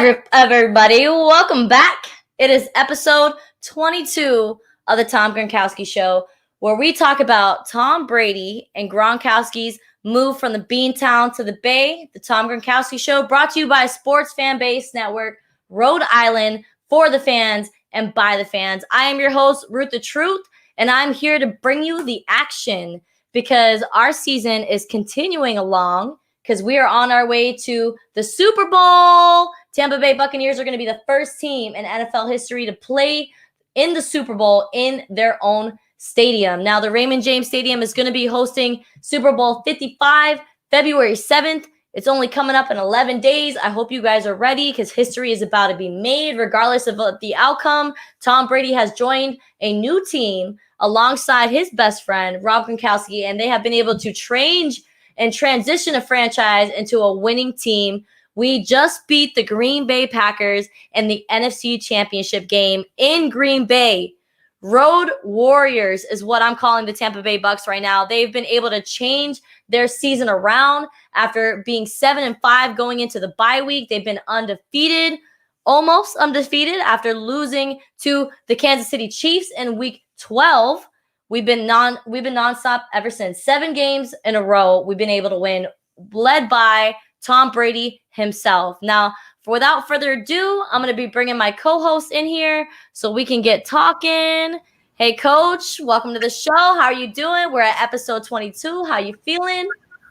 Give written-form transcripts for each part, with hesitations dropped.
Everybody, welcome back. It is episode 22 of the Tom Gronkowski Show, where we talk about Tom Brady and Gronkowski's move from the Beantown to the Bay. The Tom Gronkowski Show, brought to you by Sports Fan Base Network, Rhode Island, for the fans and by the fans. I am your host, Ruth the Truth, and I'm here to bring you the action because our season is continuing along because we are on our way to the Super Bowl. Tampa Bay Buccaneers are going to be the first team in NFL history to play in the Super Bowl in their own stadium. Now, the Raymond James Stadium is going to be hosting Super Bowl 55, February 7th. It's only coming up in 11 days. I hope you guys are ready because history is about to be made regardless of the outcome. Tom Brady has joined a new team alongside his best friend, Rob Gronkowski, and they have been able to transition a franchise into a winning team. We just beat the Green Bay Packers in the NFC Championship game in Green Bay. Road Warriors is what I'm calling the Tampa Bay Bucks right now. They've been able to change their season around after being 7-5 going into the bye week. They've been undefeated, almost undefeated after losing to the Kansas City Chiefs in week 12. We've been nonstop ever since. 7 games in a row we've been able to win, led by Tom Brady himself. Now, without further ado, I'm going to be bringing my co-host in here so we can get talking. Hey, Coach, welcome to the show. How are you doing? We're at episode 22. How you feeling?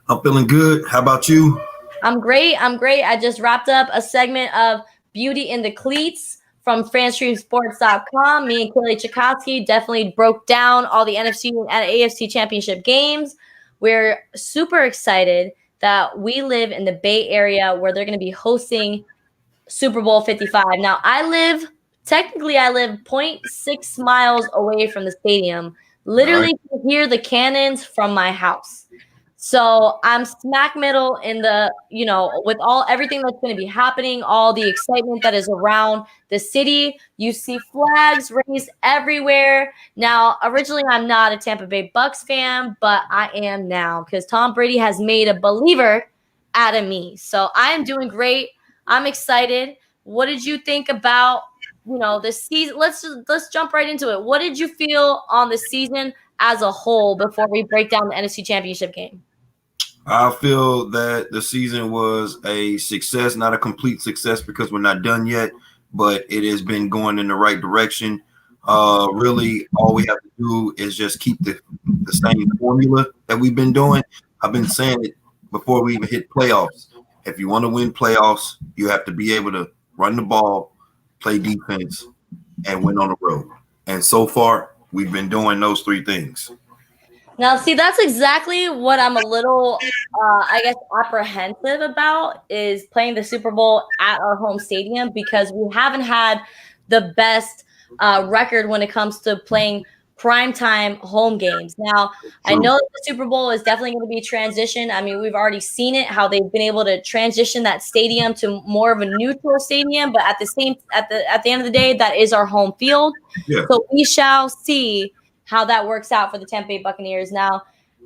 I'm feeling good. How about you? I'm great. I just wrapped up a segment of Beauty in the Cleats from FanStreamSports.com. Me and Kelly Chakosky definitely broke down all the NFC and AFC championship games. We're super excited that we live in the Bay Area where they're going to be hosting Super Bowl 55. Now, I live 0.6 miles away from the stadium. Literally can hear the cannons from my house. So I'm smack middle in the, with everything that's going to be happening, all the excitement that is around the city. You see flags raised everywhere. Now, originally, I'm not a Tampa Bay Bucks fan, but I am now because Tom Brady has made a believer out of me. So I am doing great. I'm excited. What did you think about, this season? Let's jump right into it. What did you feel on the season as a whole before we break down the NFC Championship game? I feel that the season was a success, not a complete success because we're not done yet, but it has been going in the right direction. Really, all we have to do is just keep the same formula that we've been doing. I've been saying it before we even hit playoffs. If you want to win playoffs, you have to be able to run the ball, play defense, and win on the road. And so far, we've been doing those 3 things. Now, see, that's exactly what I'm a little, apprehensive about is playing the Super Bowl at our home stadium because we haven't had the best record when it comes to playing primetime home games. Now, I know that the Super Bowl is definitely going to be transitioned. I mean, we've already seen it, how they've been able to transition that stadium to more of a neutral stadium, but at the end of the day, that is our home field. Yeah. So we shall see how that works out for the Tampa Bay Buccaneers. Now,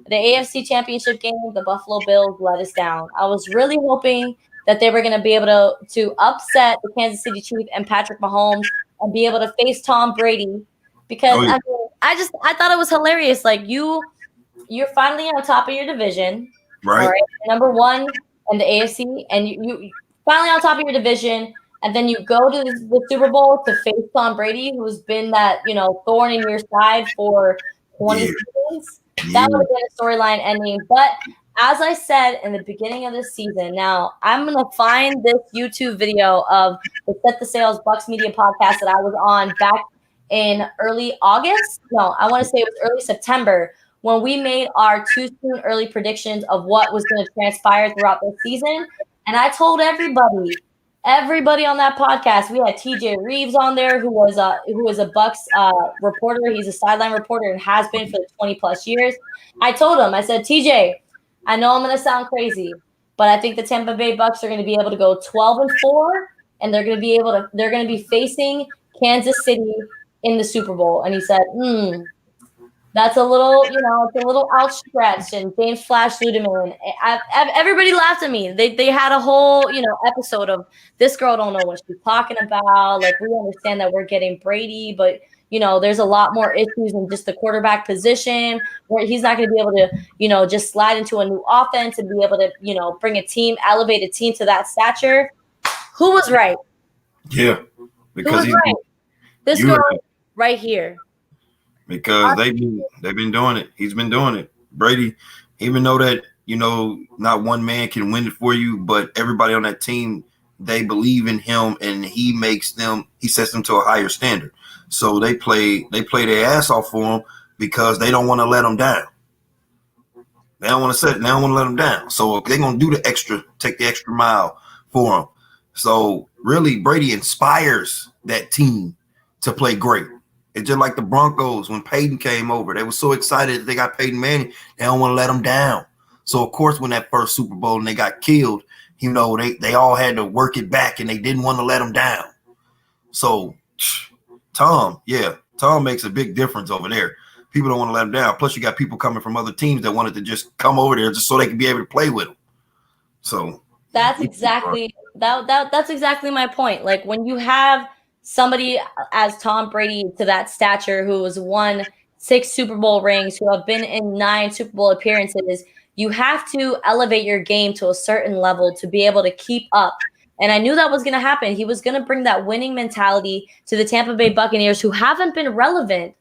the AFC Championship game, the Buffalo Bills let us down. I was really hoping that they were going to be able to upset the Kansas City Chiefs and Patrick Mahomes and be able to face Tom Brady because I thought it was hilarious. Like you're finally on top of your division, right? Number 1 in the AFC, and you finally on top of your division. And then you go to the Super Bowl to face Tom Brady, who's been that, thorn in your side for 20 seasons. That would have been a storyline ending. But as I said in the beginning of the season, now I'm going to find this YouTube video of the Set the Sales Bucks Media podcast that I was on back in early August. No, I want to say it was early September when we made our too soon early predictions of what was going to transpire throughout the season. And I told everybody on that podcast. We had TJ Reeves on there, who was a Bucks reporter. He's a sideline reporter and has been for 20 plus years. I told him, I said, TJ, I know I'm going to sound crazy, but I think the Tampa Bay Bucks are going to be able to go 12-4, and they're going to be facing Kansas City in the Super Bowl. And he said, That's a little, it's a little outstretched. And James Flash Ludeman, everybody laughed at me. They had a whole, episode of this girl don't know what she's talking about. Like, we understand that we're getting Brady, but there's a lot more issues in just the quarterback position where he's not going to be able to, just slide into a new offense and be able to, bring a team, elevate a team to that stature. Who was right? Yeah, because Who was right? This girl right here. Because they've been doing it. He's been doing it. Brady, even though that, not one man can win it for you, but everybody on that team, they believe in him, and he sets them to a higher standard. So they play their ass off for him because they don't want to let him down. They don't want to let him down. So they're going to take the extra mile for him. So really, Brady inspires that team to play great. It's just like the Broncos when Peyton came over. They were so excited that they got Peyton Manning. They don't want to let him down. So, of course, when that first Super Bowl and they got killed, they all had to work it back, and they didn't want to let him down. So, Tom makes a big difference over there. People don't want to let him down. Plus, you got people coming from other teams that wanted to just come over there just so they could be able to play with him. So that's exactly that's exactly my point. Like, when you have somebody as Tom Brady to that stature, who has won 6 Super Bowl rings, who have been in 9 Super Bowl appearances, you have to elevate your game to a certain level to be able to keep up. And I knew that was going to happen. He was going to bring that winning mentality to the Tampa Bay Buccaneers, who haven't been relevant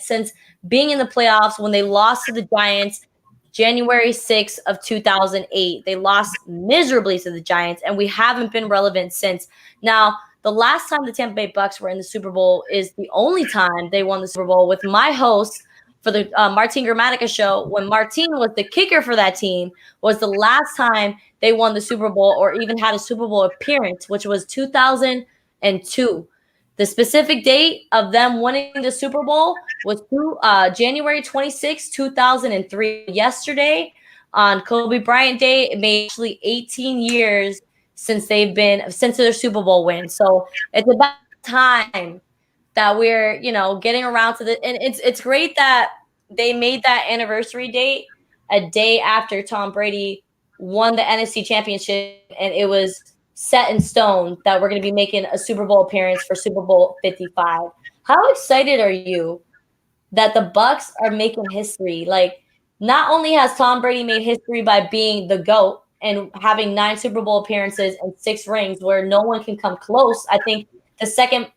since being in the playoffs when they lost to the Giants January 6th of 2008. They lost miserably to the Giants, and we haven't been relevant since. Now, the last time the Tampa Bay Bucks were in the Super Bowl is the only time they won the Super Bowl with my host for the Martin Gramatica Show, when Martin was the kicker for that team, was the last time they won the Super Bowl or even had a Super Bowl appearance, which was 2002. The specific date of them winning the Super Bowl was January 26, 2003. Yesterday, on Kobe Bryant Day, it made actually 18 years since their Super Bowl win. So it's about time that we're, getting around to the, and it's great that they made that anniversary date a day after Tom Brady won the NFC Championship, and it was set in stone that we're going to be making a Super Bowl appearance for Super Bowl 55. How excited are you that the Bucks are making history? Like, not only has Tom Brady made history by being the GOAT and having 9 Super Bowl appearances and 6 rings where no one can come close. I think the second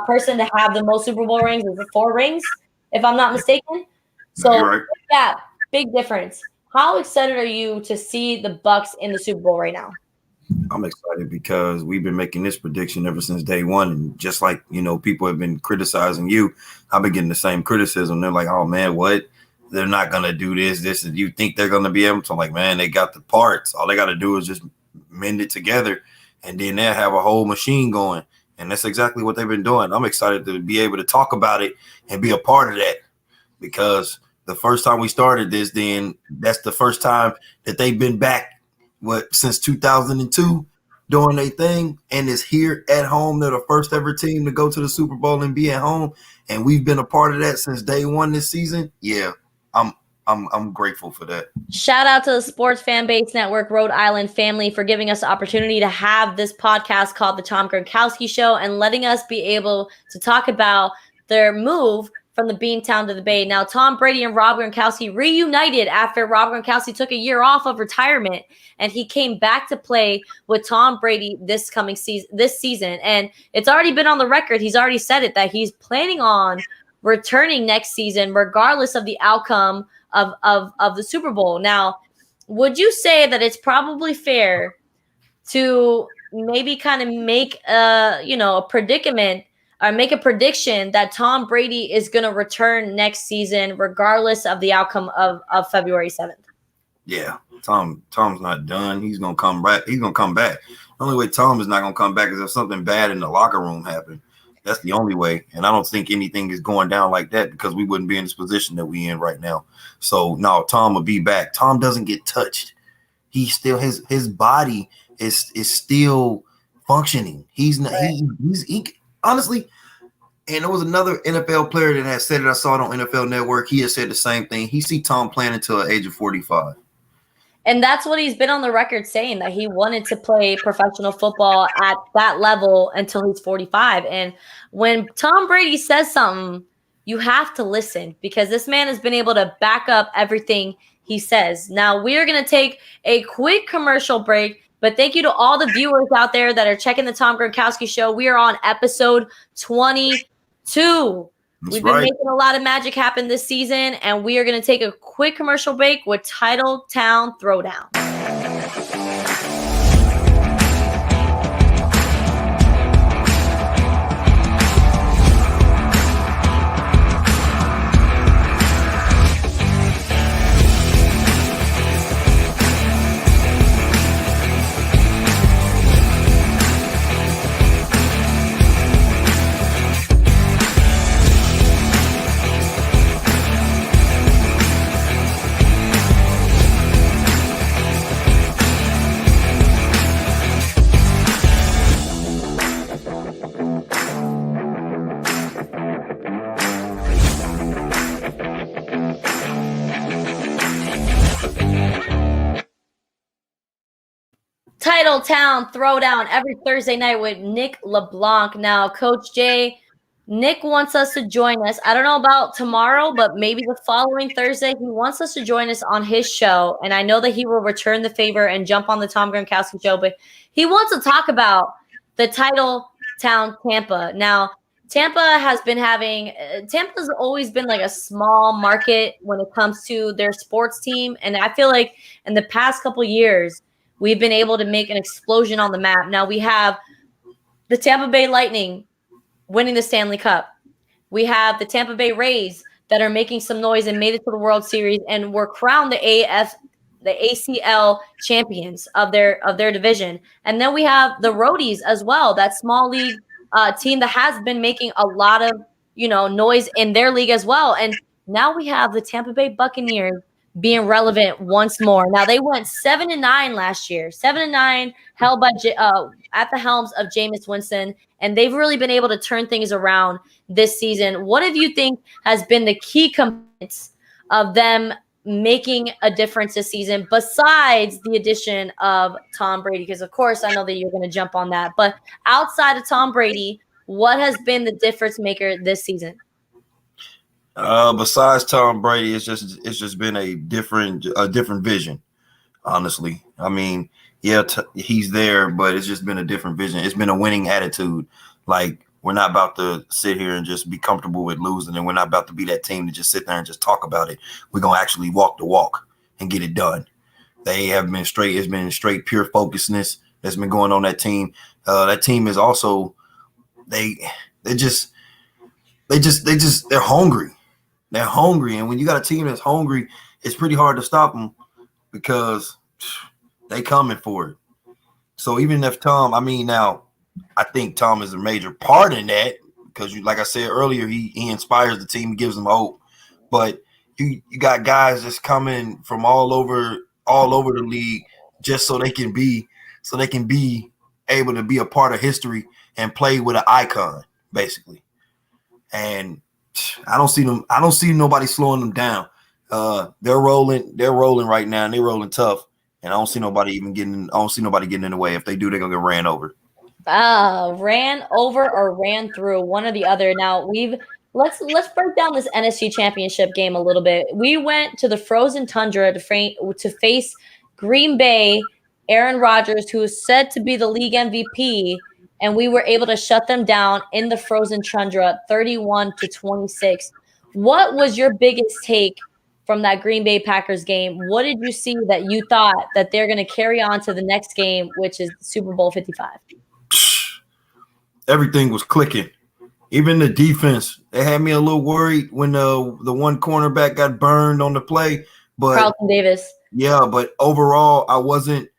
person to have the most Super Bowl rings is 4 rings, if I'm not mistaken. So, right. Yeah, big difference. How excited are you to see the Bucks in the Super Bowl right now? I'm excited because we've been making this prediction ever since day one. And just like, people have been criticizing you, I've been getting the same criticism. They're like, oh, man, what? They're not going to do this. And you think they're going to be able to? I'm like, man, they got the parts. All they got to do is just mend it together, and then they'll have a whole machine going. And that's exactly what they've been doing. I'm excited to be able to talk about it and be a part of that, because the first time we started this, then that's the first time that they've been back since 2002 doing their thing, and is here at home. They're the first ever team to go to the Super Bowl and be at home, and we've been a part of that since day one this season. Yeah, I'm grateful for that. Shout out to the Sports Fan Base Network Rhode Island family for giving us the opportunity to have this podcast called the Tom Gronkowski Show and letting us be able to talk about their move from the Beantown to the Bay. Now, Tom Brady and Rob Gronkowski reunited after Rob Gronkowski took a year off of retirement, and he came back to play with Tom Brady this season. And it's already been on the record. He's already said it, that he's planning on returning next season, regardless of the outcome of the Super Bowl. Now, would you say that it's probably fair to maybe kind of make a predicament or make a prediction that Tom Brady is going to return next season, regardless of the outcome of February 7th? Yeah, Tom's not done. He's going to come back. He's going to come back. The only way Tom is not going to come back is if something bad in the locker room happened. That's the only way. And I don't think anything is going down like that, because we wouldn't be in this position that we in right now. So no, Tom will be back. Tom doesn't get touched. He still, his body is still functioning. He's not, he honestly, And there was another NFL player that had said it. I saw it on NFL Network. He had said the same thing. He see Tom playing until the age of 45. And that's what he's been on the record saying, that he wanted to play professional football at that level until he's 45. And when Tom Brady says something, you have to listen, because this man has been able to back up everything he says. Now, we are going to take a quick commercial break, but thank you to all the viewers out there that are checking the Tom Gronkowski Show. We are on episode 22. We've been making a lot of magic happen this season, and we are going to take a quick commercial break with Title Town Throwdown. Title Town Throwdown every Thursday night with Nick LeBlanc. Now, Coach Jay, Nick wants us to join us. I don't know about tomorrow, but maybe the following Thursday. He wants us to join us on his show, and I know that he will return the favor and jump on the Tom Gronkowski Show, but he wants to talk about the Title Town Tampa. Now, Tampa's always been like a small market when it comes to their sports team, and I feel like in the past couple years, we've been able to make an explosion on the map. Now we have the Tampa Bay Lightning winning the Stanley Cup. We have the Tampa Bay Rays that are making some noise and made it to the World Series and were crowned the ACL champions of their division. And then we have the Roadies as well, that small league team that has been making a lot of noise in their league as well. And now we have the Tampa Bay Buccaneers being relevant once more. Now they went 7-9 last year, 7-9, held by at the helms of Jameis Winston, and they've really been able to turn things around this season. What do you think has been the key components of them making a difference this season, besides the addition of Tom Brady? Because of course I know that you're going to jump on that, but outside of Tom Brady, what has been the difference maker this season? Besides Tom Brady, it's just been a different vision, honestly. I mean, yeah, he's there, but it's just been a different vision. It's been a winning attitude. Like, we're not about to sit here and just be comfortable with losing, and we're not about to be that team to just sit there and just talk about it. We're gonna actually walk the walk and get it done. They have been straight. It's been straight pure focusedness that's been going on that team. That team is also they're hungry. They're hungry, and when you got a team that's hungry, it's pretty hard to stop them because they coming for it. So even if now I think Tom is a major part in that because, like I said earlier, he inspires the team, he gives them hope. But you got guys just coming from all over the league just so they can be able to be a part of history and play with an icon, basically. And I don't see nobody slowing them down. They're rolling right now, and they're rolling tough. And I don't see nobody getting in the way. If they do, they're gonna get ran over. Ran over or ran through, one or the other. Now let's break down this NFC Championship game a little bit. We went to the frozen tundra to face Green Bay, Aaron Rodgers, who is said to be the league MVP. And we were able to shut them down in the frozen tundra, 31-26. What was your biggest take from that Green Bay Packers game? What did you see that you thought that they're going to carry on to the next game, which is Super Bowl 55? Everything was clicking. Even the defense, they had me a little worried when the one cornerback got burned on the play. But Carlton Davis. Yeah, but overall, I wasn't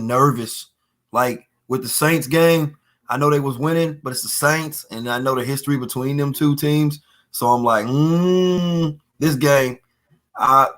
nervous. Like with the Saints game, I know they was winning, but it's the Saints, and I know the history between them two teams. So I'm like, this game, I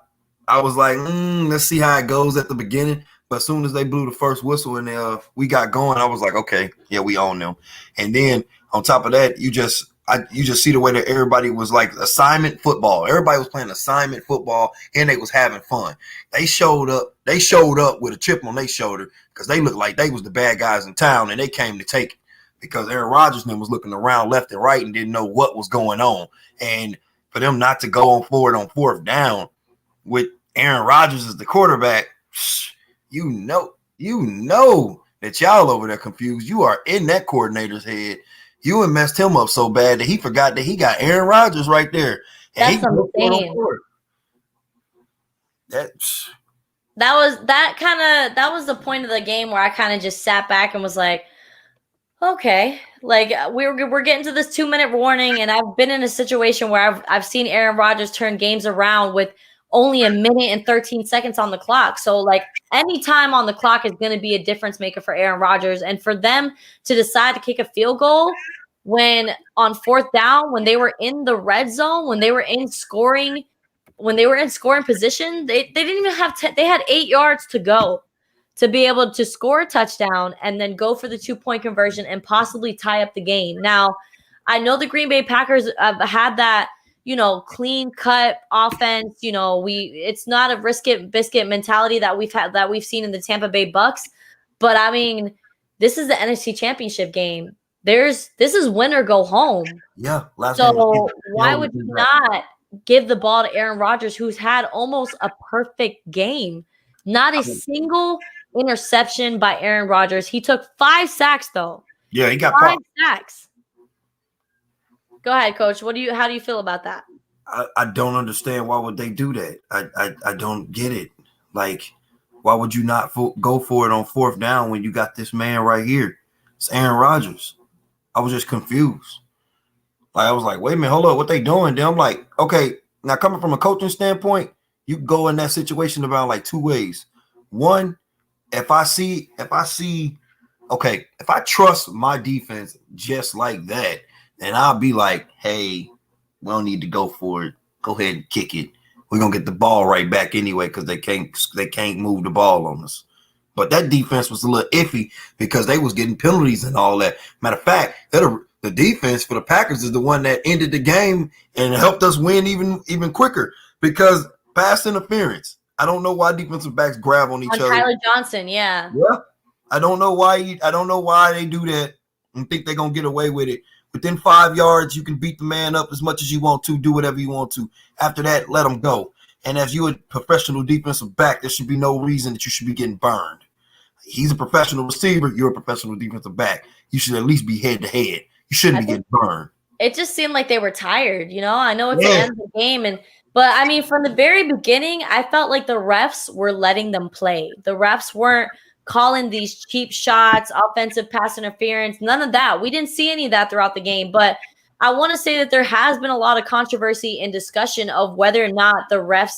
was like, let's see how it goes at the beginning. But as soon as they blew the first whistle and we got going, I was like, okay, yeah, we own them. And then on top of that, you just you just see the way that everybody was like assignment football. Everybody was playing assignment football, and they was having fun. They showed up. They showed up with a chip on their shoulder because they looked like they was the bad guys in town, and they came to take it because Aaron Rodgers was looking around left and right and didn't know what was going on. And for them not to go on forward on fourth down with Aaron Rodgers as the quarterback, you know that y'all over there confused. You are in that coordinator's head. You and messed him up so bad that he forgot that he got Aaron Rodgers right there. And that's insane. That was the point of the game where I kind of just sat back and was like, okay, like we're getting to this 2-minute warning, and I've been in a situation where I've seen Aaron Rodgers turn games around with only 1 minute and 13 seconds on the clock. So like any time on the clock is going to be a difference maker for Aaron Rodgers. And for them to decide to kick a field goal when on fourth down, when they were in the red zone, when they were in scoring position, they didn't even have they had 8 yards to go to be able to score a touchdown and then go for the 2-point conversion and possibly tie up the game. Now, I know the Green Bay Packers had that, clean cut offense. It's not a risk it biscuit mentality that we've seen in the Tampa Bay Bucks. But I mean, this is the NFC Championship game. This is win or go home. Yeah. So why would you not give the ball to Aaron Rodgers, who's had almost a perfect game? Not a single interception by Aaron Rodgers. He took 5 sacks though. Yeah, he got 5 sacks. Go ahead, Coach. How do you feel about that? I don't understand. Why would they do that? I don't get it. Like, why would you not go for it on fourth down when you got this man right here? It's Aaron Rodgers. I was just confused. Like, I was like, wait a minute, hold up, what they doing? Then I'm like, okay, now coming from a coaching standpoint, you can go in that situation about like 2 ways. One, if I trust my defense just like that, then I'll be like, hey, we don't need to go for it. Go ahead and kick it. We're gonna get the ball right back anyway because they can't move the ball on us. But that defense was a little iffy because they was getting penalties and all that. Matter of fact, the defense for the Packers is the one that ended the game and helped us win even quicker because pass interference. I don't know why defensive backs grab on each other. Tyler Johnson, yeah. Yeah. I don't know why they do that and think they're gonna get away with it. Within 5 yards, you can beat the man up as much as you want to, do whatever you want to. After that, let them go. And as you're a professional defensive back, there should be no reason that you should be getting burned. He's a professional receiver. You're a professional defensive back. You should at least be head to head. You shouldn't be getting burned. It just seemed like they were tired. I know it's the end of the game, but I mean, from the very beginning, I felt like the refs were letting them play. The refs weren't calling these cheap shots, offensive pass interference, none of that. We didn't see any of that throughout the game. But I want to say that there has been a lot of controversy and discussion of whether or not the refs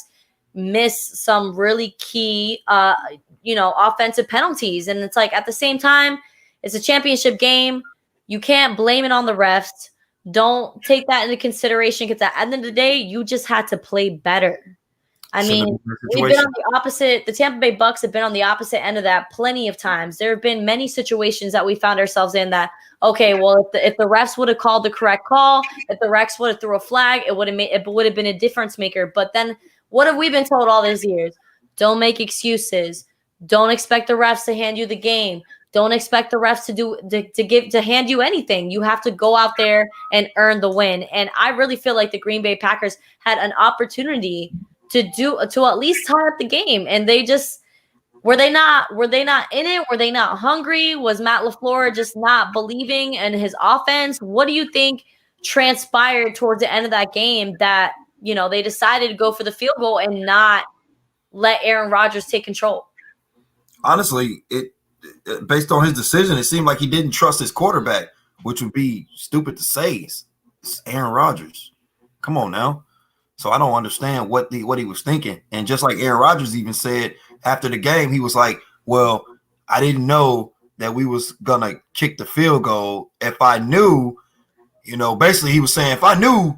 miss some really key, offensive penalties. And it's like, at the same time, it's a championship game. You can't blame it on the refs. Don't take that into consideration because at the end of the day, you just had to play better. I mean, we've been on the opposite. The Tampa Bay Bucks have been on the opposite end of that plenty of times. There have been many situations that we found ourselves in that, okay, well, if the refs would have called the correct call, if the refs would have threw a flag, it would have been a difference maker. But then what have we been told all these years? Don't make excuses. Don't expect the refs to hand you the game. Don't expect the refs to hand you anything. You have to go out there and earn the win. And I really feel like the Green Bay Packers had an opportunity to at least tie up the game, and they just were they not in it? Were they not hungry? Was Matt LaFleur just not believing in his offense? What do you think transpired towards the end of that game that they decided to go for the field goal and not let Aaron Rodgers take control? Honestly, based on his decision, it seemed like he didn't trust his quarterback, which would be stupid to say. It's Aaron Rodgers. Come on now. So I don't understand what he was thinking. And just like Aaron Rodgers even said after the game, he was like, well, I didn't know that we was going to kick the field goal. If I knew, basically he was saying, if I knew,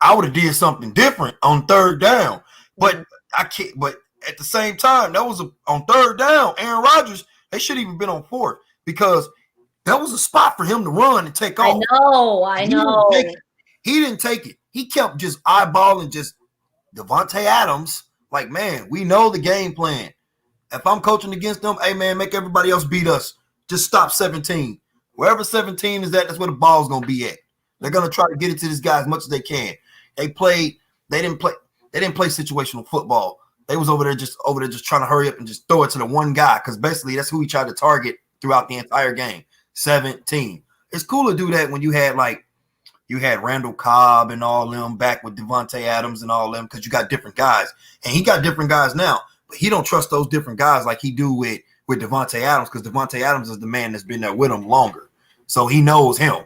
I would have did something different on third down. But I can't. But at the same time, that was on third down. Aaron Rodgers, they should have even been on fourth because that was a spot for him to run and take off. I know. He didn't take it. He kept just eyeballing just Devontae Adams. Like, man, we know the game plan. If I'm coaching against them, hey, man, make everybody else beat us. Just stop 17. Wherever 17 is at, that's where the ball's going to be at. They're going to try to get it to this guy as much as they can. They didn't play situational football. They was over there just trying to hurry up and just throw it to the one guy because basically that's who he tried to target throughout the entire game. 17. It's cool to do that when you had Randall Cobb and all them back with Devontae Adams and all them because you got different guys. And he got different guys now, but he don't trust those different guys like he do with Devontae Adams because Devontae Adams is the man that's been there with him longer. So he knows him.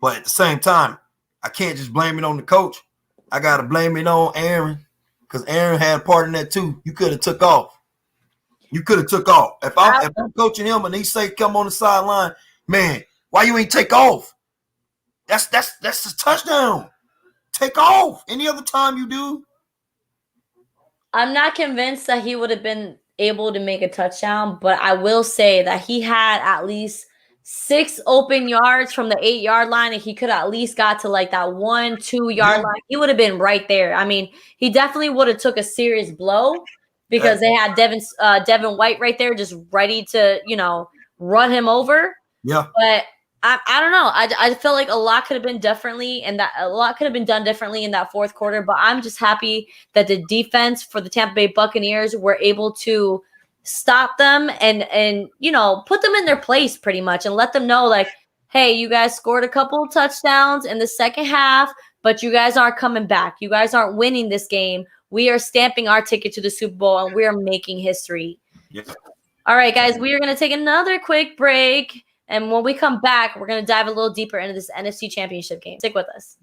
But at the same time, I can't just blame it on the coach. I got to blame it on Aaron because Aaron had a part in that too. You could have took off. If I'm coaching him and he say come on the sideline, man, why you ain't take off? That's a touchdown. Take off. Any other time you do. I'm not convinced that he would have been able to make a touchdown, but I will say that he had at least 6 open yards from the 8-yard line, and he could at least got to like that 1-2 yard line. He would have been right there. I mean, he definitely would have took a serious blow because they had Devin White right there just ready to, run him over. Yeah. But I don't know. I feel like a lot could have been differently, and that a lot could have been done differently in that fourth quarter. But I'm just happy that the defense for the Tampa Bay Buccaneers were able to stop them and put them in their place pretty much and let them know like, hey, you guys scored a couple of touchdowns in the second half, but you guys aren't coming back. You guys aren't winning this game. We are stamping our ticket to the Super Bowl, and we are making history. Yeah. All right, guys, we are going to take another quick break. And when we come back, we're going to dive a little deeper into this NFC Championship game. Stick with us.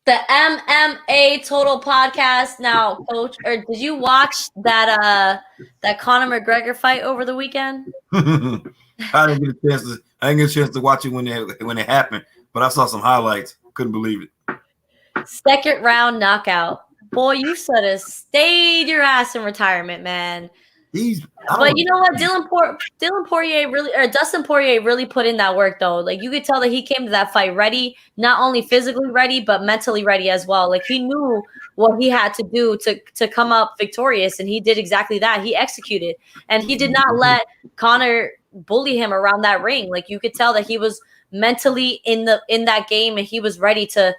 The MMA Total Podcast. Now, Coach, or did you watch that Conor McGregor fight over the weekend? I didn't get a chance to watch it when it happened, but I saw some highlights. Couldn't believe it. Second round knockout. Boy, you should have stayed your ass in retirement, man. But you know what? Dustin Poirier really put in that work though. Like you could tell that he came to that fight ready, not only physically ready, but mentally ready as well. Like he knew what he had to do to come up victorious, and he did exactly that. He executed, and he did not let Conor bully him around that ring. Like you could tell that he was mentally in that game, and he was ready to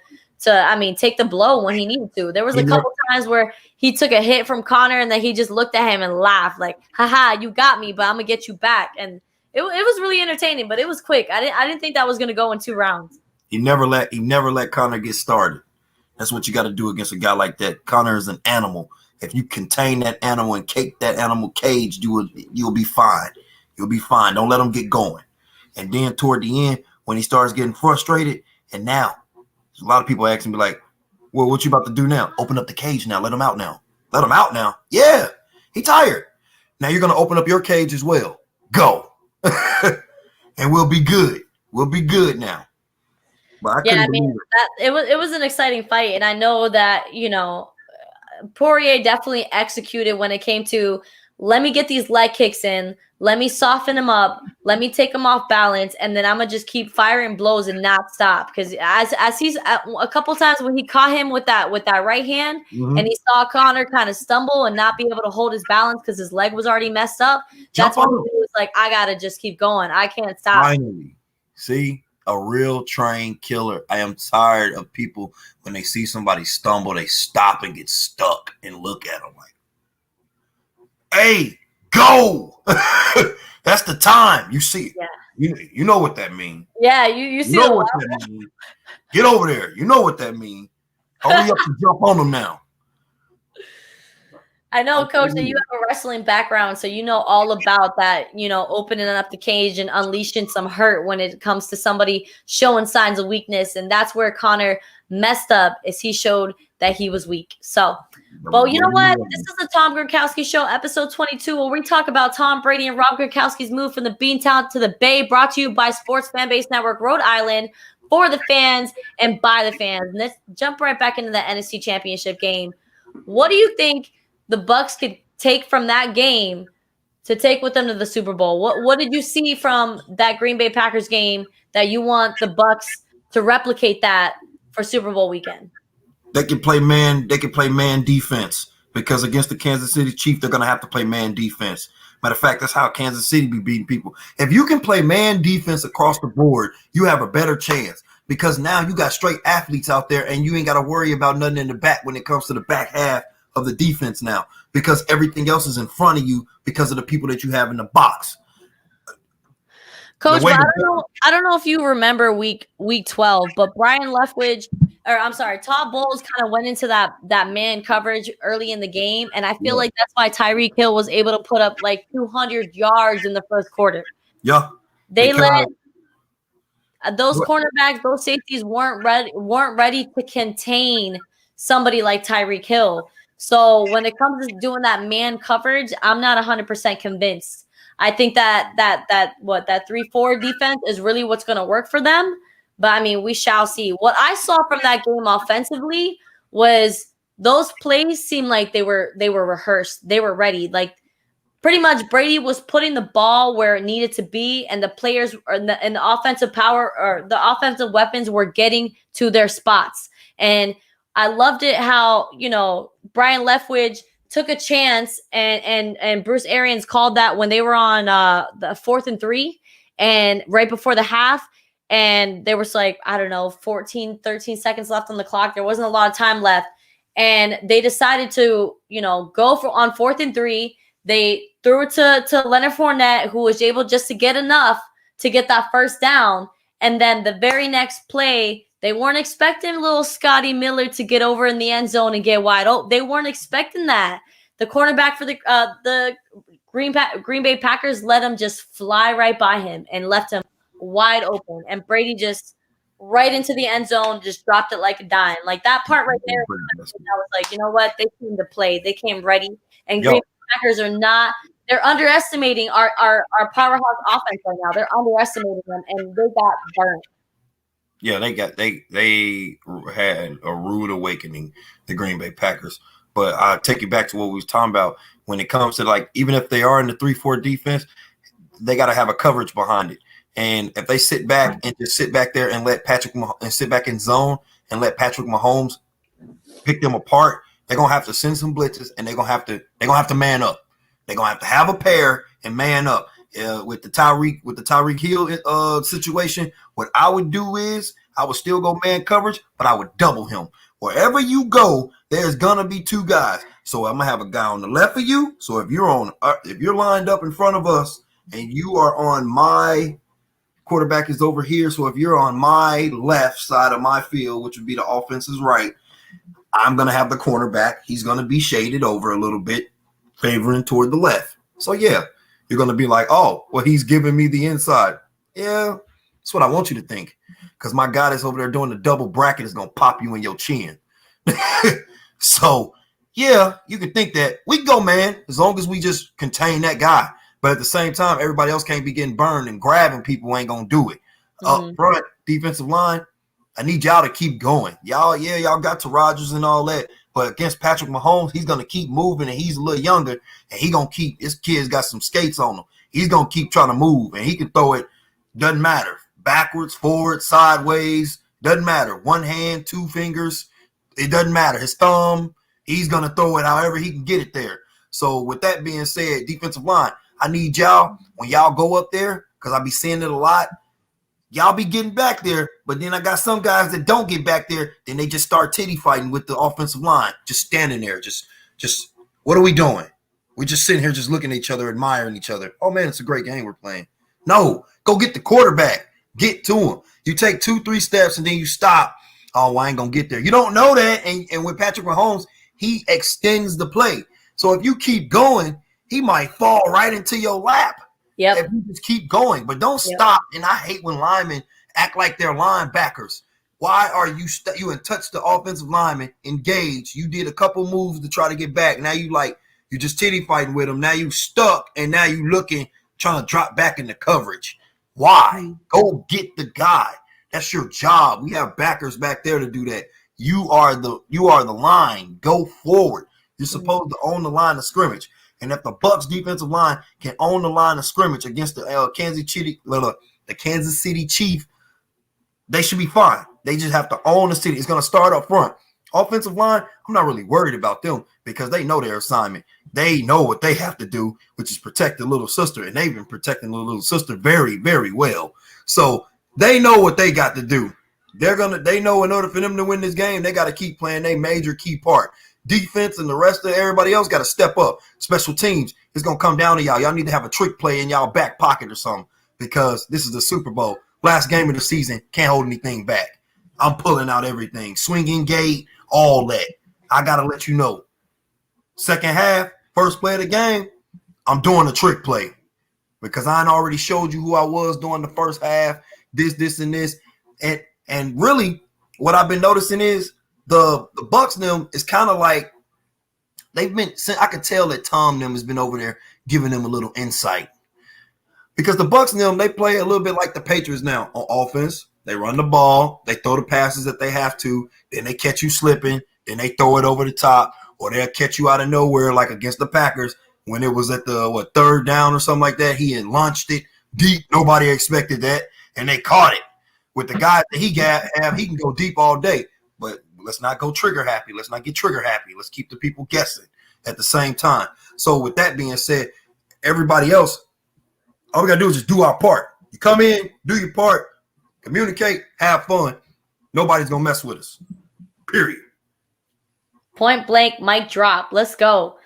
take the blow when he needed to. There was a couple times where he took a hit from Conor and then he just looked at him and laughed like, haha, you got me, but I'm going to get you back. And it was really entertaining, but it was quick. I didn't think that was going to go in 2 rounds. He never let Conor get started. That's what you got to do against a guy like that. Conor is an animal. If you contain that animal and keep that animal caged, you'll be fine. You'll be fine. Don't let him get going. And then toward the end, when he starts getting frustrated, and now, a lot of people asking me like, well, what you about to do now? Open up the cage now. Let him out now. Let him out now. Yeah, he tired. Now you're going to open up your cage as well. Go. And we'll be good. We'll be good now. But it was an exciting fight. And I know that, Poirier definitely executed when it came to let me get these leg kicks in. Let me soften him up. Let me take him off balance. And then I'm going to just keep firing blows and not stop. Because as he's a couple times when he caught him with that right hand and he saw Conor kind of stumble and not be able to hold his balance because his leg was already messed up. That's when he was like, I got to just keep going. I can't stop. Finally. See, a real trained killer. I am tired of people when they see somebody stumble, they stop and get stuck and look at them like, hey, go. That's the time. You see it. Yeah. You know what that means. Yeah, you see know what that means. Get over there. You know what that means. Hurry up and jump on them now. I know, Coach, that you have a wrestling background, so you know all about that, opening up the cage and unleashing some hurt when it comes to somebody showing signs of weakness. And that's where Connor messed up, is he showed that he was weak. So, but you know what? This is the Tom Gronkowski Show, episode 22, where we talk about Tom Brady and Rob Gronkowski's move from the Beantown to the Bay, brought to you by Sports Fan Base Network Rhode Island, for the fans and by the fans. And let's jump right back into the NFC Championship game. What do you think the Bucs could take from that game to take with them to the Super Bowl? What did you see from that Green Bay Packers game that you want the Bucs to replicate that for Super Bowl weekend? They can play man defense, because against the Kansas City Chiefs, they're going to have to play man defense. Matter of fact, that's how Kansas City be beating people. If you can play man defense across the board, you have a better chance, because now you got straight athletes out there and you ain't got to worry about nothing in the back when it comes to the back half of the defense now, because everything else is in front of you because of the people that you have in the box. Coach, I don't know if you remember week 12, but Todd Bowles kind of went into that man coverage early in the game, and I feel like that's why Tyreek Hill was able to put up like 200 yards in the first quarter. Yeah, they let those cornerbacks, those safeties weren't ready to contain somebody like Tyreek Hill. So when it comes to doing that man coverage, I'm not 100% convinced. I think that 3-4 defense is really what's going to work for them. But I mean, we shall see. What I saw from that game offensively was those plays seemed like they were rehearsed. They were ready. Like, pretty much Brady was putting the ball where it needed to be, and the players and the offensive power or the offensive weapons were getting to their spots. And I loved it how, Brian Leftwich took a chance, and Bruce Arians called that when they were on the 4th and 3 and right before the half. And there was 14, 13 seconds left on the clock. There wasn't a lot of time left. And they decided to, go for on 4th and 3. They threw it to Leonard Fournette, who was able just to get enough to get that first down. And then the very next play, they weren't expecting little Scotty Miller to get over in the end zone and get wide open. They weren't expecting that. The cornerback for the Green Bay Packers let him just fly right by him and left him wide open. And Brady just right into the end zone, just dropped it like a dime. Like, that part right there, I was like, you know what? They came to play. They came ready. And Green Bay Packers are not – they're underestimating our powerhouse offense right now. They're underestimating them, and they got burned. Yeah, they had a rude awakening, the Green Bay Packers. But I'll take you back to what we was talking about when it comes to, even if they are in the 3-4 defense, they got to have a coverage behind it. And if they sit back and just sit back there and sit back in zone and let Patrick Mahomes pick them apart, they're gonna have to send some blitzes, and they're gonna have to man up. They're gonna have a pair and man up. With the Tyreek Hill situation, what I would do is I would still go man coverage, but I would double him. Wherever you go, there's gonna be two guys. So I'm gonna have a guy on the left of you. So if you're lined up in front of us and you are on my quarterback is over here. So if you're on my left side of my field, which would be the offense's right, I'm gonna have the cornerback. He's gonna be shaded over a little bit, favoring toward the left. So yeah, you're gonna be like, oh, well, he's giving me the inside. Yeah, that's what I want you to think. Because my guy that's over there doing the double bracket is gonna pop you in your chin. So yeah, you can think that. We can go, man, as long as we just contain that guy. But at the same time, everybody else can't be getting burned, and grabbing people ain't gonna do it. Up front, defensive line, I need y'all to keep going. Y'all got to Rodgers and all that. But against Patrick Mahomes, he's gonna keep moving, and he's a little younger, and he gonna keep. This kid's got some skates on him. He's gonna keep trying to move, and he can throw it. Doesn't matter. Backwards, forward, sideways. Doesn't matter. One hand, two fingers. It doesn't matter. His thumb. He's gonna throw it however he can get it there. So with that being said, defensive line, I need y'all when y'all go up there, because I be seeing it a lot. Y'all be getting back there, but then I got some guys that don't get back there. Then they just start titty fighting with the offensive line, just standing there. Just what are we doing? We're just sitting here, just looking at each other, admiring each other. Oh man, it's a great game we're playing. No, go get the quarterback. Get to him. You take 2-3 steps and then you stop. Oh, I ain't gonna get there. You don't know that. And with Patrick Mahomes, he extends the play. So if you keep going, he might fall right into your lap. Yep. If you just keep going, but don't stop. And I hate when linemen act like they're linebackers. Why are you you in touch the offensive lineman, engage? You did a couple moves to try to get back. Now you just titty fighting with him. Now you stuck, and now you looking, trying to drop back into coverage. Why? Go get the guy. That's your job. We have backers back there to do that. You are the line. Go forward. You're supposed to own the line of scrimmage. And if the Bucs defensive line can own the line of scrimmage against the Kansas City Chiefs, they should be fine. They just have to own the city. It's going to start up front. Offensive line, I'm not really worried about them because they know their assignment. They know what they have to do, which is protect the little sister, and they've been protecting the little sister very, very well. So they know what they got to do. They know in order for them to win this game, they got to keep playing their major key part. Defense and the rest of everybody else got to step up. Special teams, it's going to come down to y'all. Y'all need to have a trick play in y'all back pocket or something because this is the Super Bowl. Last game of the season, can't hold anything back. I'm pulling out everything. Swinging gate, all that. I got to let you know. Second half, first play of the game, I'm doing a trick play because I already showed you who I was during the first half, this, and this. And really, what I've been noticing is the Bucs them is kind of like I could tell that Tom them has been over there giving them a little insight. Because the Bucs them, they play a little bit like the Patriots now on offense. They run the ball, they throw the passes that they have to, then they catch you slipping, then they throw it over the top, or they'll catch you out of nowhere like against the Packers when it was at the third down or something like that. He had launched it deep. Nobody expected that, and they caught it. With the guy that he can go deep all day. But let's not go trigger happy. Let's not get trigger happy. Let's keep the people guessing at the same time. So with that being said, everybody else, all we got to do is just do our part. You come in, do your part, communicate, have fun. Nobody's going to mess with us. Period. Point blank, mic drop. Let's go.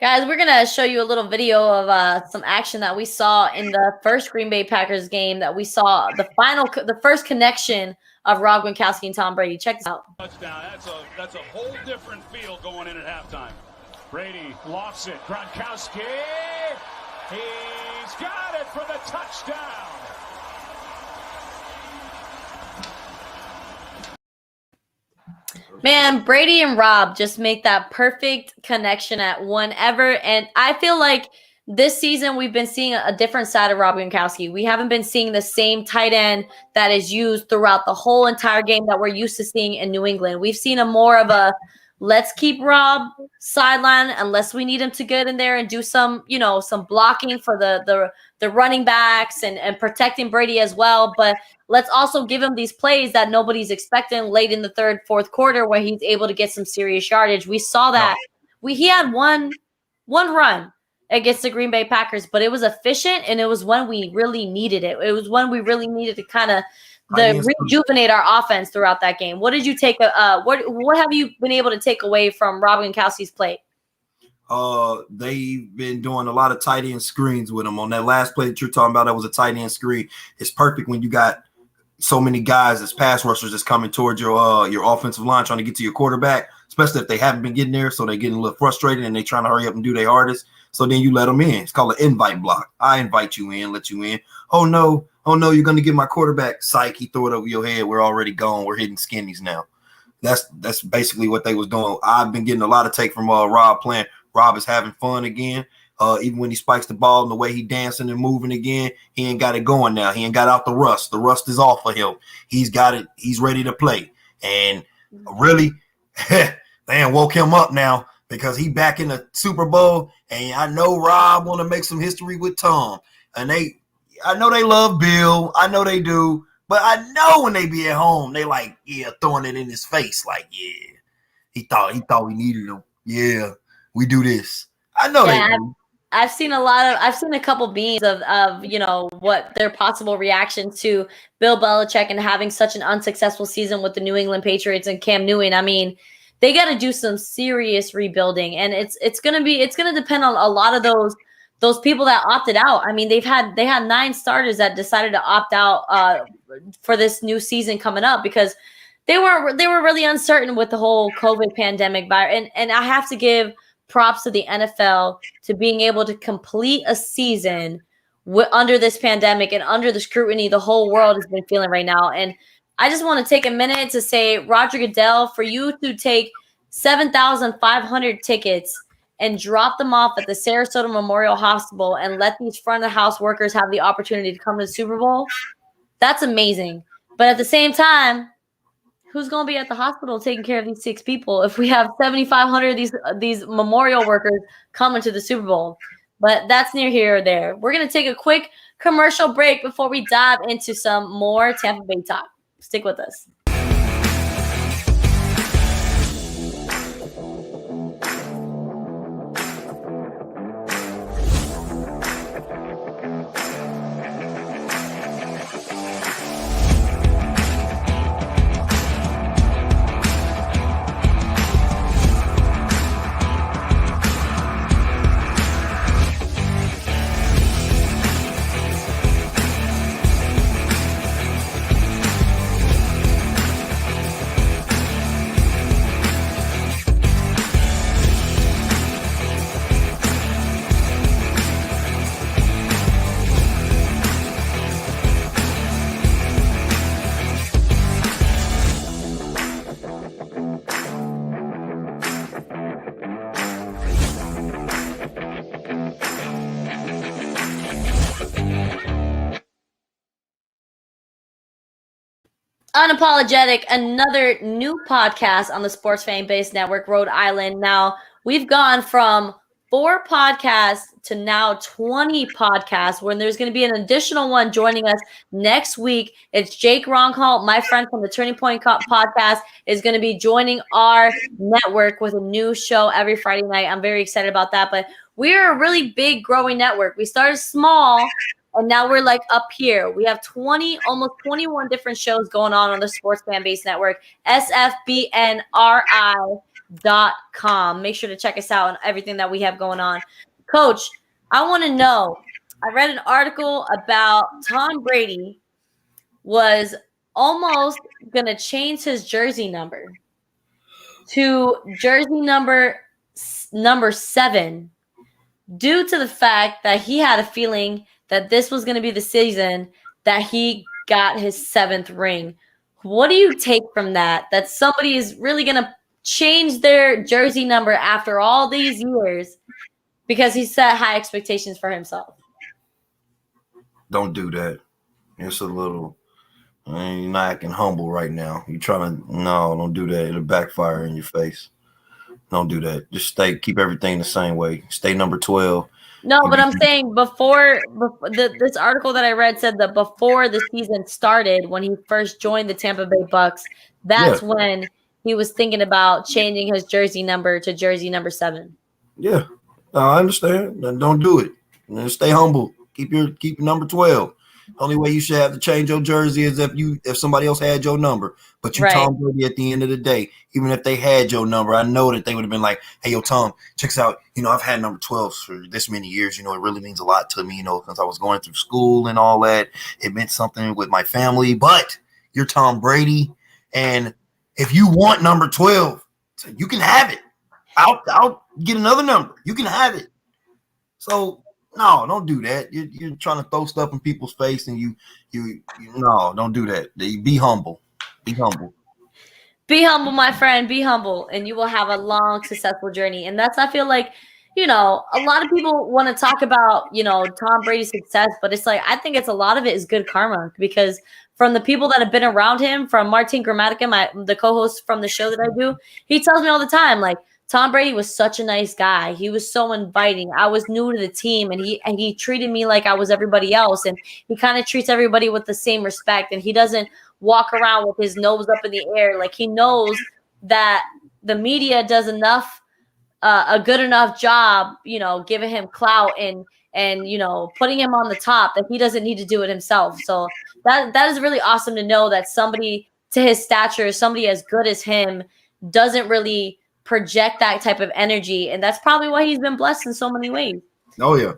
Guys, we're going to show you a little video of some action that we saw in the first Green Bay Packers game that we saw the first connection of Rob Gronkowski and Tom Brady. Check this out. Touchdown. That's a whole different feel going in at halftime. Brady lofts it. Gronkowski. He's got it for the touchdown. Man, Brady and Rob just make that perfect connection at whenever. And I feel like this season we've been seeing a different side of Rob Gronkowski. We haven't been seeing the same tight end that is used throughout the whole entire game that we're used to seeing in New England. We've seen a more of a let's keep Rob sideline unless we need him to get in there and do some blocking for the running backs and protecting Brady as well. But let's also give him these plays that nobody's expecting late in the third, fourth quarter where he's able to get some serious yardage. We saw that. He had one run against the Green Bay Packers, but it was efficient and it was when we really needed it. It was when we really needed to kind of rejuvenate our offense throughout that game. What did you take? What have you been able to take away from Rob Gronkowski's play? They've been doing a lot of tight end screens with him. On that last play that you're talking about, that was a tight end screen. It's perfect when you got so many guys as pass rushers that's coming towards your offensive line trying to get to your quarterback, especially if they haven't been getting there, so they're getting a little frustrated and they're trying to hurry up and do their hardest. So then you let them in. It's called an invite block. I invite you in, let you in. Oh no, you're going to get my quarterback. Psych, he threw it over your head. We're already gone. We're hitting skinnies now. That's basically what they was doing. I've been getting a lot of take from Rob playing. Rob is having fun again. Even when he spikes the ball and the way he dancing and moving again, he ain't got it going now. He ain't got out the rust. The rust is off of him. He's got it. He's ready to play. And really, they woke him up now because he back in the Super Bowl. And I know Rob want to make some history with Tom. And I know they love Bill. I know they do. But I know when they be at home, they like, throwing it in his face. Like, he thought we needed him. Yeah, we do this. I know they do. I've seen a couple beams of what their possible reaction to Bill Belichick and having such an unsuccessful season with the New England Patriots and Cam Newton. I mean, they got to do some serious rebuilding, and it's gonna depend on a lot of those people that opted out. I mean, they had 9 starters that decided to opt out for this new season coming up because they were really uncertain with the whole COVID pandemic. And I have to give props to the NFL to being able to complete a season under this pandemic and under the scrutiny the whole world has been feeling right now. And I just want to take a minute to say, Roger Goodell, for you to take 7,500 tickets and drop them off at the Sarasota Memorial Hospital and let these front of the house workers have the opportunity to come to the Super Bowl, that's amazing. But at the same time, who's going to be at the hospital taking care of these 6 people if we have 7,500 of these memorial workers coming to the Super Bowl? But that's near here or there. We're going to take a quick commercial break before we dive into some more Tampa Bay talk. Stick with us. Unapologetic, another new podcast on the Sports Fan Base Network, Rhode Island. Now, we've gone from 4 podcasts to now 20 podcasts, when there's going to be an additional one joining us next week. It's Jake Ronkhalt, my friend from the Turning Point podcast, is going to be joining our network with a new show every Friday night. I'm very excited about that, but we're a really big growing network. We started small, and now we're like up here. We have almost 21 different shows going on the Sports Fan Base Network, sfbnri.com. Make sure to check us out on everything that we have going on. Coach, I want to know, I read an article about Tom Brady was almost going to change his jersey number to jersey number 7 due to the fact that he had a feeling that this was going to be the season that he got his 7th ring. What do you take from that? That somebody is really going to change their jersey number after all these years because he set high expectations for himself? Don't do that. It's a little, you're not acting humble right now. You're trying to, no, don't do that. It'll backfire in your face. Don't do that. Just keep everything the same way. Stay number 12. No, but I'm saying before this article that I read said that before the season started, when he first joined the Tampa Bay Bucks, that's when he was thinking about changing his jersey number to jersey number 7. Yeah, I understand. Don't do it. Stay humble. Keep your number 12. Only way you should have to change your jersey is if somebody else had your number. But you, right. Tom Brady, at the end of the day, even if they had your number, I know that they would have been like, hey, yo, Tom, check this out. I've had number 12 for this many years. It really means a lot to me, since I was going through school and all that. It meant something with my family. But you're Tom Brady. And if you want number 12, you can have it. I'll get another number. You can have it. So, no, don't do that. You're trying to throw stuff in people's face, and you no, don't do that. Be humble. Be humble. Be humble, my friend. Be humble, and you will have a long, successful journey. And that's, I feel like, a lot of people want to talk about, Tom Brady's success, but it's like, I think a lot of it is good karma, because from the people that have been around him, from Martin Gramatica, the co-host from the show that I do, he tells me all the time, like, Tom Brady was such a nice guy. He was so inviting. I was new to the team, and he treated me like I was everybody else. And he kind of treats everybody with the same respect. And he doesn't walk around with his nose up in the air. Like, he knows that the media does a good enough job, giving him clout and putting him on the top, that he doesn't need to do it himself. So that is really awesome to know that somebody to his stature, somebody as good as him, doesn't really project that type of energy, and that's probably why he's been blessed in so many ways. Oh yeah.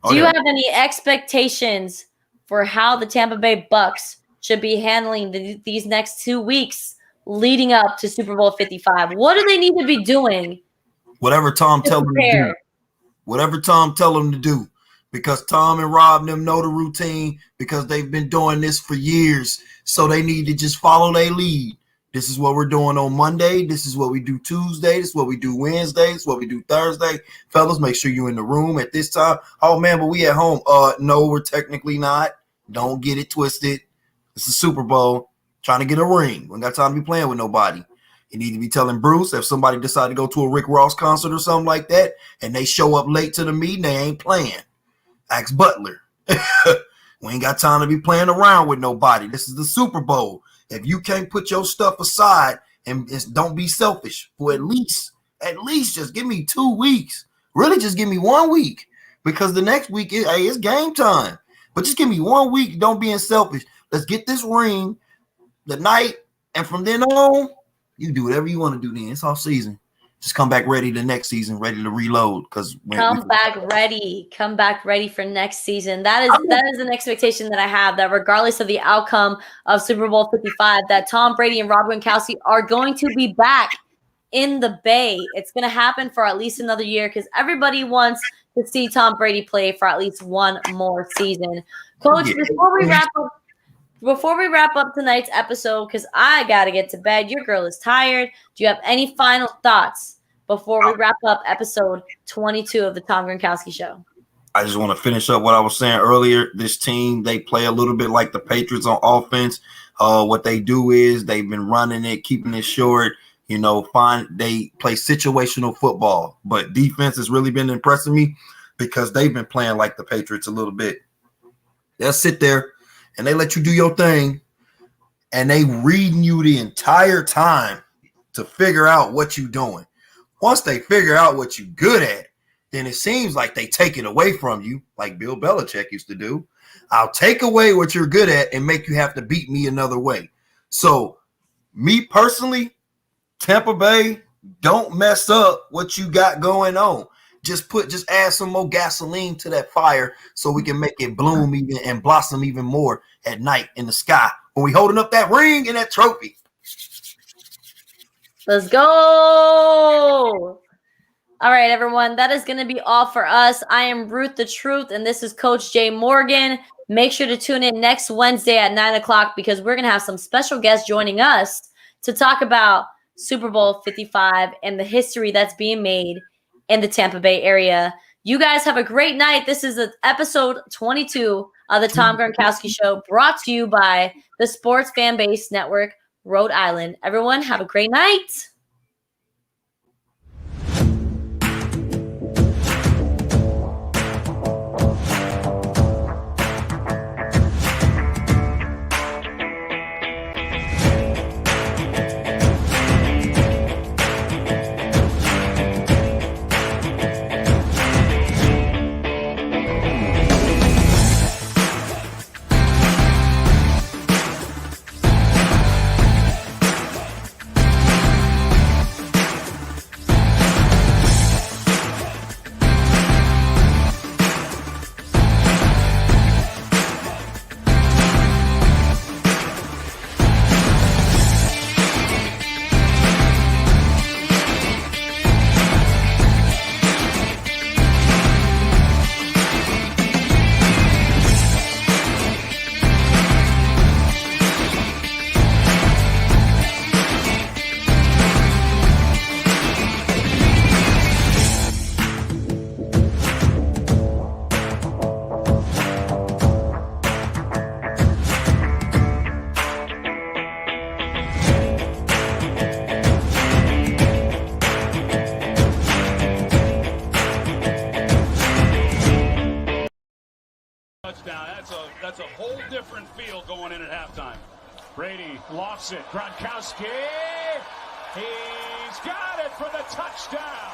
Do you have any expectations for how the Tampa Bay Bucks should be handling these next 2 weeks leading up to Super Bowl 55? What do they need to be doing Whatever Tom tell him to do. Whatever Tom tell him to do. Because Tom and Rob and them know the routine because they've been doing this for years. So they need to just follow their lead. This is what we're doing on Monday. This is what we do Tuesday. This is what we do Wednesday. This is what we do Thursday. Fellas, make sure you're in the room at this time. Oh, man, but we at home. No, we're technically not. Don't get it twisted. It's the Super Bowl. Trying to get a ring. We ain't got time to be playing with nobody. You need to be telling Bruce if somebody decide to go to a Rick Ross concert or something like that and they show up late to the meeting, they ain't playing. Ask Butler. We ain't got time to be playing around with nobody. This is the Super Bowl. If you can't put your stuff aside and don't be selfish for at least just give me 2 weeks. Really, just give me 1 week because the next week it's game time. But just give me 1 week. Don't being selfish. Let's get this ring the night, and from then on, you do whatever you want to do. Then it's off season. Just come back ready the next season, ready to reload. Come back ready for next season. That is an expectation that I have, that regardless of the outcome of Super Bowl 55, that Tom Brady and Rob Gronkowski are going to be back in the Bay. It's going to happen for at least another year because everybody wants to see Tom Brady play for at least one more season. Coach, before we wrap up tonight's episode, because I got to get to bed, your girl is tired. Do you have any final thoughts before we wrap up episode 22 of the Tom Gronkowski Show? I just want to finish up what I was saying earlier. This team, they play a little bit like the Patriots on offense. What they do is they've been running it, keeping it short. They play situational football. But defense has really been impressing me because they've been playing like the Patriots a little bit. They'll sit there and they let you do your thing, and they reading you the entire time to figure out what you're doing. Once they figure out what you're good at, then it seems like they take it away from you, like Bill Belichick used to do. I'll take away what you're good at and make you have to beat me another way. So, me personally, Tampa Bay, don't mess up what you got going on. Just add some more gasoline to that fire so we can make it bloom even and blossom even more at night in the sky when we holding up that ring and that trophy. Let's go. All right, everyone. That is going to be all for us. I am Ruth the Truth, and this is Coach Jay Morgan. Make sure to tune in next Wednesday at 9 o'clock because we're going to have some special guests joining us to talk about Super Bowl 55 and the history that's being made in the Tampa Bay area. You guys have a great night. This is episode 22 of the Tom Gronkowski Show, brought to you by the Sports Fan Base Network, Rhode Island. Everyone, have a great night. That's a whole different feel going in at halftime. Brady lofts it. Gronkowski. He's got it for the touchdown.